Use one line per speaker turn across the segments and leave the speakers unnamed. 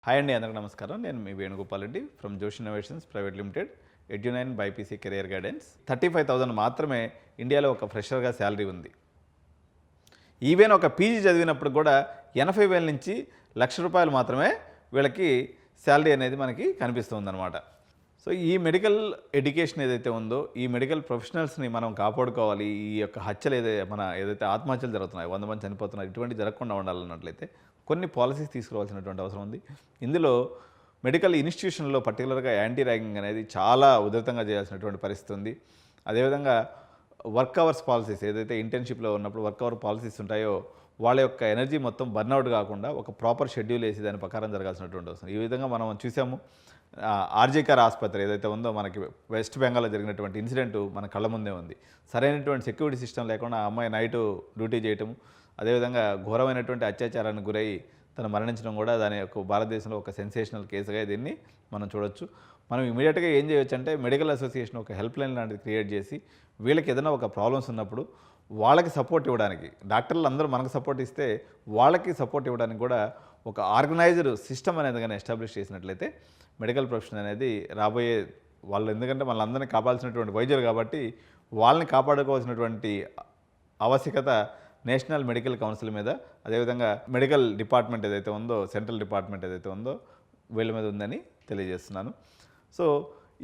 Hi అండి, అందరికీ నమస్కారం. నేను మీ Venugopal Reddy from Josh innovations private limited, Edunine BiPC career guidance. 35,000 మాత్రమే ఇండియాలో ఒక ఫ్రెషర్గా శాలరీ ఉంది. ఈవెన్ ఒక పీజీ చదివినప్పుడు కూడా 80,000 నుంచి ₹1,00,000 మాత్రమే వీళ్ళకి శాలరీ అనేది మనకి కనిపిస్తుంది అనమాట. సో ఈ మెడికల్ ఎడ్యుకేషన్ ఏదైతే ఉందో, ఈ మెడికల్ ప్రొఫెషనల్స్ని మనం కాపాడుకోవాలి. ఈ యొక్క హత్యలు ఏదైతే ఆత్మహత్యలు జరుగుతున్నాయి, 100 మంది చనిపోతున్నారు, ఇటువంటి జరగకుండా ఉండాలన్నట్లయితే కొన్ని పాలసీస్ తీసుకురావాల్సినటువంటి అవసరం ఉంది. ఇందులో మెడికల్ ఇన్స్టిట్యూషన్లో పర్టికులర్గా యాంటీ ర్యాగింగ్ అనేది చాలా ఉధృతంగా చేయాల్సినటువంటి పరిస్థితి ఉంది. అదేవిధంగా వర్క్ అవర్స్ పాలసీస్, ఏదైతే ఇంటర్న్షిప్లో ఉన్నప్పుడు వర్క్ అవర్ పాలసీస్ ఉంటాయో వాళ్ళ యొక్క ఎనర్జీ మొత్తం బర్న్అవుట్ కాకుండా ఒక ప్రాపర్ షెడ్యూల్ వేసి దాని ప్రకారం జరగాల్సినటువంటి అవసరం. ఈ విధంగా మనం చూసాము. ఆర్జేకర్ ఆసుపత్రి ఏదైతే ఉందో, మనకి వెస్ట్ బెంగాల్లో జరిగినటువంటి ఇన్సిడెంట్ మన కళ్ళ ముందే ఉంది. సరైనటువంటి సెక్యూరిటీ సిస్టమ్ లేకుండా ఆ అమ్మాయి నైట్ డ్యూటీ చేయటం, అదేవిధంగా ఘోరమైనటువంటి అత్యాచారానికి గురై తను మరణించడం కూడా దాని యొక్క భారతదేశంలో ఒక సెన్సేషనల్ కేసుగా దీన్ని మనం చూడొచ్చు. మనం ఇమీడియట్గా ఏం చేయొచ్చు అంటే, మెడికల్ అసోసియేషన్ ఒక హెల్ప్ లైన్ లాంటిది క్రియేట్ చేసి వీళ్ళకి ఏదైనా ఒక ప్రాబ్లమ్స్ ఉన్నప్పుడు వాళ్ళకి సపోర్ట్ ఇవ్వడానికి, డాక్టర్లు అందరూ మనకు సపోర్ట్ ఇస్తే వాళ్ళకి సపోర్ట్ ఇవ్వడానికి కూడా ఒక ఆర్గనైజ్డ్ సిస్టమ్ అనేది కానీ ఎస్టాబ్లిష్ చేసినట్లయితే మెడికల్ ప్రొఫెషన్ అనేది రాబోయే వాళ్ళు, ఎందుకంటే వాళ్ళందరినీ కాపాడాల్సినటువంటి వైద్యులు కాబట్టి వాళ్ళని కాపాడుకోవాల్సినటువంటి ఆవశ్యకత నేషనల్ మెడికల్ కౌన్సిల్ మీద, అదేవిధంగా మెడికల్ డిపార్ట్మెంట్ ఏదైతే ఉందో, సెంట్రల్ డిపార్ట్మెంట్ ఏదైతే ఉందో వీళ్ళ మీద ఉందని తెలియజేస్తున్నాను. సో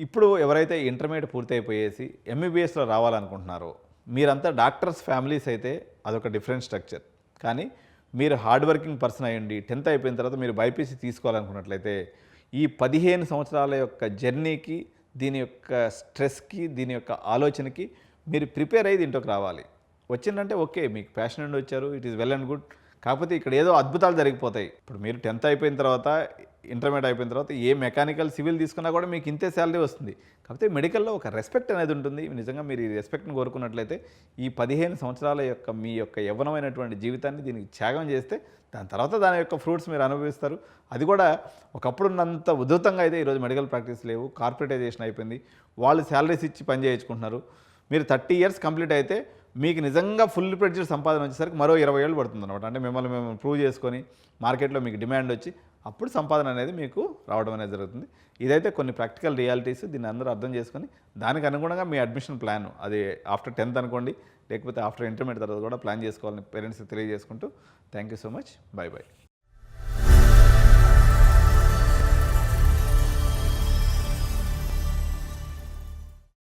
ఇప్పుడు ఎవరైతే ఇంటర్మీడియట్ పూర్తయిపోయేసి ఎంబీబీఎస్లో రావాలనుకుంటున్నారో, మీరంతా డాక్టర్స్ ఫ్యామిలీస్ అయితే అదొక డిఫరెంట్ స్ట్రక్చర్. కానీ మీరు హార్డ్ వర్కింగ్ పర్సన్ అయ్యండి, 10th అయిపోయిన తర్వాత మీరు బైపీసీ తీసుకోవాలనుకున్నట్లయితే ఈ 15 సంవత్సరాల యొక్క జర్నీకి, దీని యొక్క స్ట్రెస్కి, దీని యొక్క ఆలోచనకి మీరు ప్రిపేర్ అయ్యి దీంట్లోకి రావాలి. వచ్చిందంటే ఓకే, మీకు ప్యాషన్ నుండి వచ్చారు, it is well and good. కాకపోతే ఇక్కడ ఏదో అద్భుతాలు జరిగిపోతాయి. ఇప్పుడు మీరు 10th అయిపోయిన తర్వాత, ఇంటర్మీడియట్ అయిపోయిన తర్వాత ఏ మెకానికల్ సివిల్ తీసుకున్నా కూడా మీకు ఇంతే శాలరీ వస్తుంది. కాకపోతే మెడికల్లో ఒక రెస్పెక్ట్ అనేది ఉంటుంది. నిజంగా మీరు ఈ రెస్పెక్ట్ని కోరుకున్నట్లయితే ఈ 15 సంవత్సరాల యొక్క మీ యొక్క యవ్వనమైనటువంటి జీవితాన్ని దీనికి త్యాగం చేస్తే దాని తర్వాత దాని యొక్క ఫ్రూట్స్ మీరు అనుభవిస్తారు. అది కూడా ఒకప్పుడున్నంత ఉధృతంగా అయితే ఈరోజు మెడికల్ ప్రాక్టీస్ లేవు, కార్పొరేటైజేషన్ అయిపోయింది. వాళ్ళు శాలరీస్ ఇచ్చి పని చేయించుకుంటున్నారు. మీరు 30 years కంప్లీట్ అయితే మీకు నిజంగా ఫుల్ ఫ్లెడ్జ్డ్ సంపాదన వచ్చేసరికి మరో 20 ఏళ్ళు పడుతుంది అనమాట. అంటే మిమ్మల్ని మేము ప్రూవ్ చేసుకొని మార్కెట్లో మీకు డిమాండ్ వచ్చి అప్పుడు సంపాదన అనేది మీకు రావడం అనేది జరుగుతుంది. ఇదైతే కొన్ని ప్రాక్టికల్ రియాలిటీస్. దీన్ని అందరూ అర్థం చేసుకొని దానికి అనుగుణంగా మీ అడ్మిషన్ ప్లాన్, అది ఆఫ్టర్ 10th అనుకోండి, లేకపోతే ఆఫ్టర్ ఇంటర్మీడియట్ తర్వాత కూడా ప్లాన్ చేసుకోవాలని పేరెంట్స్కి తెలియజేసుకుంటూ thank you so much. By by.